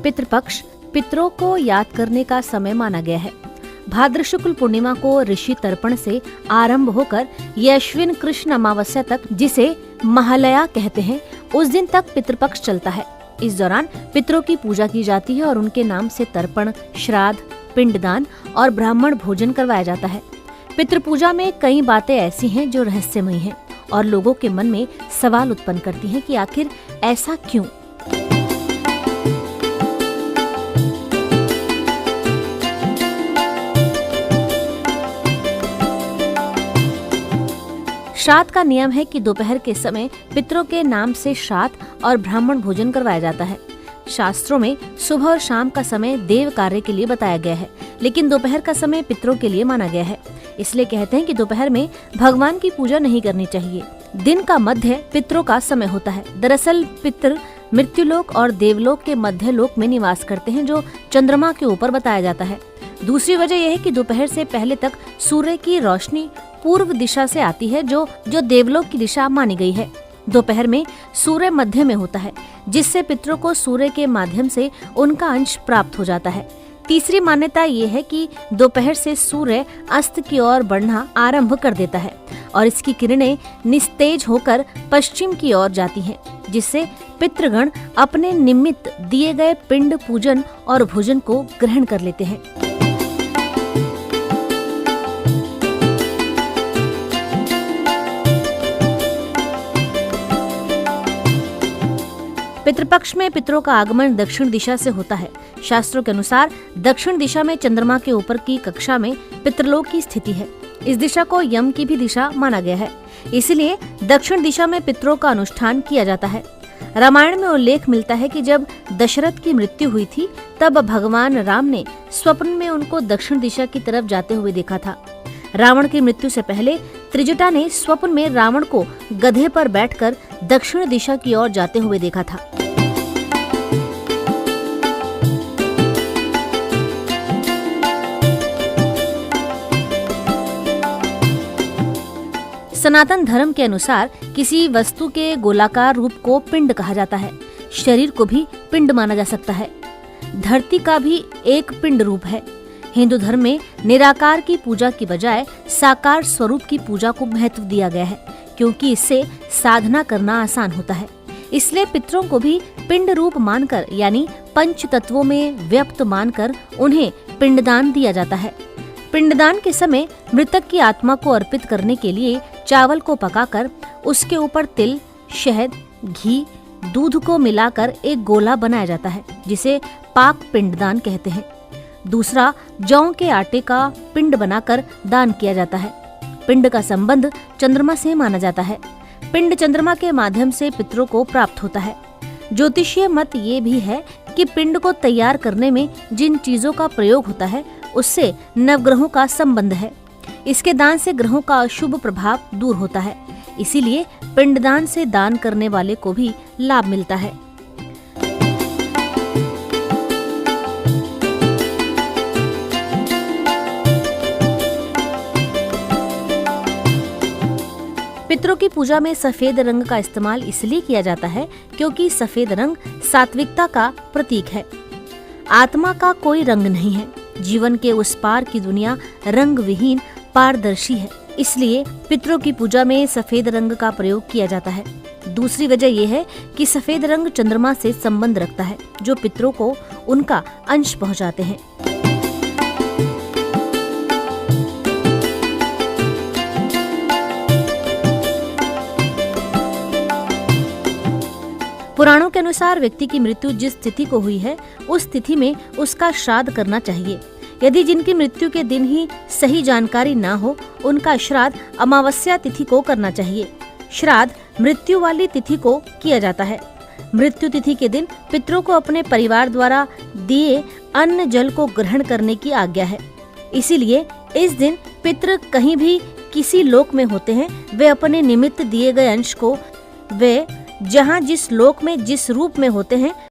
पितृपक्ष पितरों को याद करने का समय माना गया है। भाद्र शुक्ल पूर्णिमा को ऋषि तर्पण से आरंभ होकर ये अश्विन कृष्ण अमावस्या तक, जिसे महालया कहते हैं, उस दिन तक पितृपक्ष चलता है। इस दौरान पितरों की पूजा की जाती है और उनके नाम से तर्पण, श्राद्ध, पिंडदान और ब्राह्मण भोजन करवाया जाता है। पितृपूजा में कई बातें ऐसी हैं जो रहस्यमयी हैं और लोगों के मन में सवाल उत्पन्न करती हैं कि आखिर ऐसा क्यों। श्राद्ध का नियम है कि दोपहर के समय पितरों के नाम से श्राद्ध और ब्राह्मण भोजन करवाया जाता है। शास्त्रों में सुबह और शाम का समय देव कार्य के लिए बताया गया है, लेकिन दोपहर का समय पितरों के लिए माना गया है। इसलिए कहते हैं कि दोपहर में भगवान की पूजा नहीं करनी चाहिए। दिन का मध्य पितरों का समय होता है। दरअसल पितर मृत्युलोक और देवलोक के मध्य लोक में निवास करते हैं, जो चंद्रमा के ऊपर बताया जाता है। दूसरी वजह यह है कि दोपहर से पहले तक सूर्य की रोशनी पूर्व दिशा से आती है, जो देवलोक की दिशा मानी गई है। दोपहर में सूर्य मध्य में होता है, जिससे पितरों को सूर्य के माध्यम से उनका अंश प्राप्त हो जाता है। तीसरी मान्यता ये है कि दोपहर से सूर्य अस्त की ओर बढ़ना आरंभ कर देता है और इसकी किरणें निस्तेज होकर पश्चिम की ओर जाती हैं, जिससे पितृगण अपने निमित्त दिए गए पिंड, पूजन और भोजन को ग्रहण कर लेते हैं। पितृपक्ष में पितरों का आगमन दक्षिण दिशा से होता है। शास्त्रों के अनुसार दक्षिण दिशा में चंद्रमा के ऊपर की कक्षा में पितृलोक की स्थिति है। इस दिशा को यम की भी दिशा माना गया है, इसलिए दक्षिण दिशा में पितरों का अनुष्ठान किया जाता है। रामायण में उल्लेख मिलता है कि जब दशरथ की मृत्यु हुई थी, तब भगवान राम ने स्वप्न में उनको दक्षिण दिशा की तरफ जाते हुए देखा था। रावण की मृत्यु से पहले त्रिजटा ने स्वप्न में रावण को गधे पर बैठकर दक्षिण दिशा की ओर जाते हुए देखा था। सनातन धर्म के अनुसार किसी वस्तु के गोलाकार रूप को पिंड कहा जाता है। शरीर को भी पिंड माना जा सकता है। धरती का भी एक पिंड रूप है। हिंदू धर्म में निराकार की पूजा की बजाय साकार स्वरूप की पूजा को महत्व दिया गया है, क्योंकि इससे साधना करना आसान होता है। इसलिए पितरों को भी पिंड रूप मानकर, यानी पंच तत्वों में व्यक्त मानकर उन्हें पिंडदान दिया जाता है। पिंडदान के समय मृतक की आत्मा को अर्पित करने के लिए चावल को पकाकर उसके ऊपर तिल, शहद, घी, दूध को मिलाकर एक गोला बनाया जाता है, जिसे पाक पिंडदान कहते हैं। दूसरा, जौ के आटे का पिंड बनाकर दान किया जाता है। पिंड का संबंध चंद्रमा से माना जाता है। पिंड चंद्रमा के माध्यम से पितरों को प्राप्त होता है। ज्योतिषीय मत ये भी है कि पिंड को तैयार करने में जिन चीजों का प्रयोग होता है, उससे नवग्रहों का संबंध है। इसके दान से ग्रहों का अशुभ प्रभाव दूर होता है। इसीलिए पिंडदान से दान करने वाले को भी लाभ मिलता है। पितरों की पूजा में सफेद रंग का इस्तेमाल इसलिए किया जाता है क्योंकि सफेद रंग सात्विकता का प्रतीक है। आत्मा का कोई रंग नहीं है। जीवन के उस पार की दुनिया रंग विहीन पारदर्शी है। इसलिए पितरों की पूजा में सफेद रंग का प्रयोग किया जाता है। दूसरी वजह यह है कि सफेद रंग चंद्रमा से संबंध रखता है, जो पितरों को उनका अंश पहुंचाते हैं। पुराणों के अनुसार व्यक्ति की मृत्यु जिस तिथि को हुई है, उस तिथि में उसका श्राद्ध करना चाहिए। यदि जिनकी मृत्यु के दिन ही सही जानकारी ना हो, उनका श्राद्ध अमावस्या तिथि को करना चाहिए। श्राद्ध मृत्यु वाली तिथि को किया जाता है। मृत्यु तिथि के दिन पितरों को अपने परिवार द्वारा दिए अन्न जल को ग्रहण करने की आज्ञा है। इसीलिए इस दिन पितृ कहीं भी किसी लोक में होते हैं, वे अपने निमित्त दिए गए अंश को वे जहाँ जिस लोक में जिस रूप में होते हैं